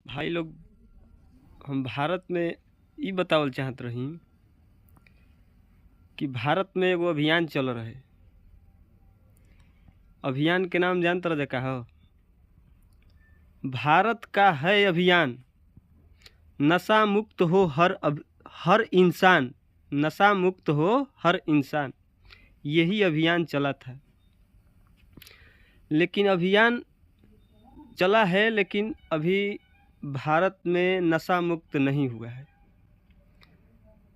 भाई लोग, हम भारत में ई बतावल चाहत रही कि भारत में एगो अभियान चल रहे। अभियान के नाम जानत रहे का हो? भारत का है अभियान, नशा मुक्त हो हर इंसान, नशा मुक्त हो हर इंसान। यही अभियान चला था। लेकिन अभियान चला है, लेकिन अभी भारत में नशा मुक्त नहीं हुआ है।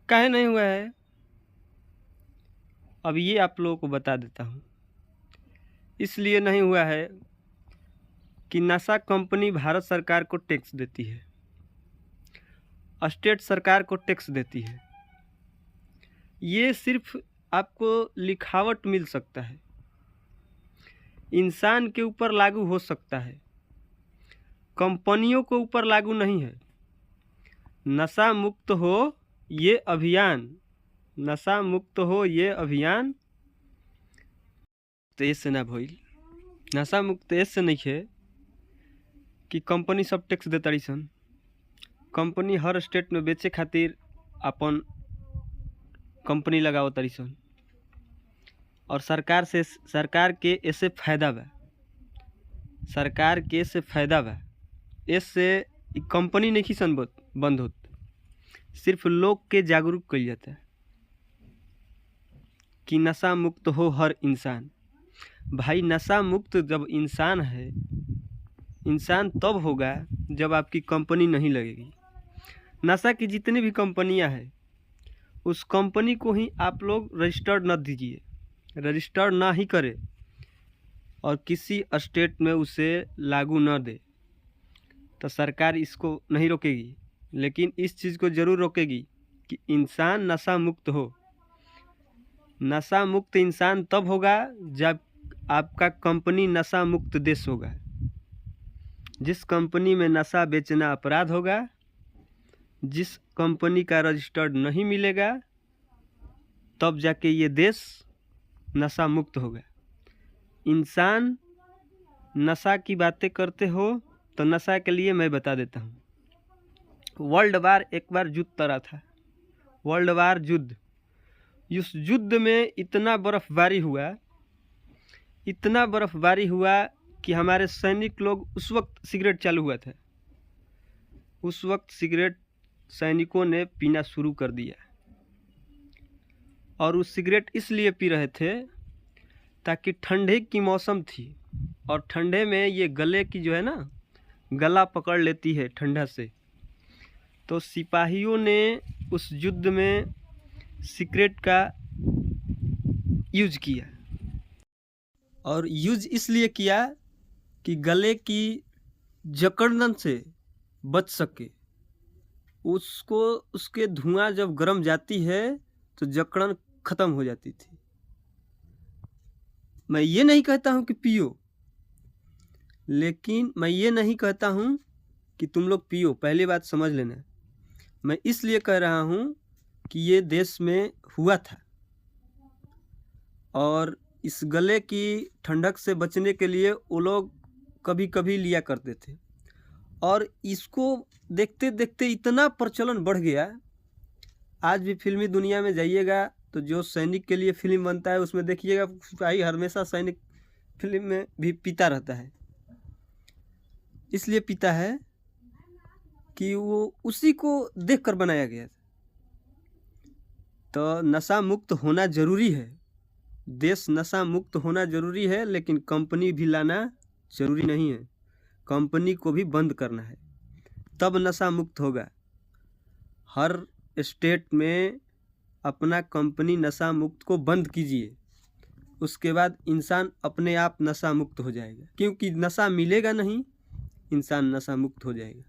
काहे नहीं हुआ है, अब ये आप लोगों को बता देता हूँ। इसलिए नहीं हुआ है कि नशा कंपनी भारत सरकार को टैक्स देती है, स्टेट सरकार को टैक्स देती है। ये सिर्फ आपको लिखावट मिल सकता है, इंसान के ऊपर लागू हो सकता है, कंपनियों के ऊपर लागू नहीं है। नशा मुक्त हो ये अभियान, नशा मुक्त हो ये अभियान तो ऐसे ना भइल। नशा मुक्त ऐसे नहीं है कि कंपनी सब टैक्स देता रही सन। कंपनी हर स्टेट में बेचे खातिर अपन कंपनी लगाओ तारी सन, और सरकार के ऐसे फायदा बा, सरकार के ऐसे फायदा बा। इससे कंपनी नहीं सन बंद होत, सिर्फ लोग के जागरूक कइल जाता है कि नशा मुक्त हो हर इंसान। भाई नशा मुक्त जब इंसान है, इंसान तब होगा जब आपकी कंपनी नहीं लगेगी। नशा की जितनी भी कंपनियां हैं, उस कंपनी को ही आप लोग रजिस्टर्ड न दीजिए, रजिस्टर्ड ना ही करें और किसी स्टेट में उसे लागू न दे, तो सरकार इसको नहीं रोकेगी। लेकिन इस चीज़ को ज़रूर रोकेगी कि इंसान नशा मुक्त हो। नशा मुक्त इंसान तब होगा जब आपका कंपनी नशा मुक्त देश होगा। जिस कंपनी में नशा बेचना अपराध होगा, जिस कंपनी का रजिस्टर्ड नहीं मिलेगा, तब जाके ये देश नशा मुक्त होगा। इंसान नशा की बातें करते हो तो नशा के लिए मैं बता देता हूँ। वर्ल्ड वार एक बार युद्ध तरा था, वर्ल्ड वार युद्ध। उस युद्ध में इतना बर्फबारी हुआ, इतना बर्फबारी हुआ कि हमारे सैनिक लोग, उस वक्त सिगरेट चालू हुआ था, उस वक्त सिगरेट सैनिकों ने पीना शुरू कर दिया। और उस सिगरेट इसलिए पी रहे थे ताकि ठंडे की मौसम थी, और ठंडे में ये गले की जो है ना, गला पकड़ लेती है ठंडा से। तो सिपाहियों ने उस युद्ध में सिगरेट का यूज किया, और यूज इसलिए किया कि गले की जकड़न से बच सके। उसको, उसके धुआं जब गर्म जाती है तो जकड़न ख़त्म हो जाती थी। मैं ये नहीं कहता हूँ कि पियो, लेकिन मैं ये नहीं कहता हूँ कि तुम लोग पियो, पहली बात समझ लेना। मैं इसलिए कह रहा हूँ कि ये देश में हुआ था, और इस गले की ठंडक से बचने के लिए वो लोग कभी कभी लिया करते थे। और इसको देखते देखते इतना प्रचलन बढ़ गया। आज भी फिल्मी दुनिया में जाइएगा तो जो सैनिक के लिए फिल्म बनता है, उसमें देखिएगा भाई हमेशा सैनिक फिल्म में भी पीता रहता है। इसलिए पीता है कि वो उसी को देखकर बनाया गया था। तो नशा मुक्त होना ज़रूरी है, देश नशा मुक्त होना ज़रूरी है, लेकिन कंपनी भी लाना ज़रूरी नहीं है। कंपनी को भी बंद करना है, तब नशा मुक्त होगा। हर स्टेट में अपना कंपनी नशा मुक्त को बंद कीजिए, उसके बाद इंसान अपने आप नशा मुक्त हो जाएगा। क्योंकि नशा मिलेगा नहीं, इंसान नशा मुक्त हो जाएगा।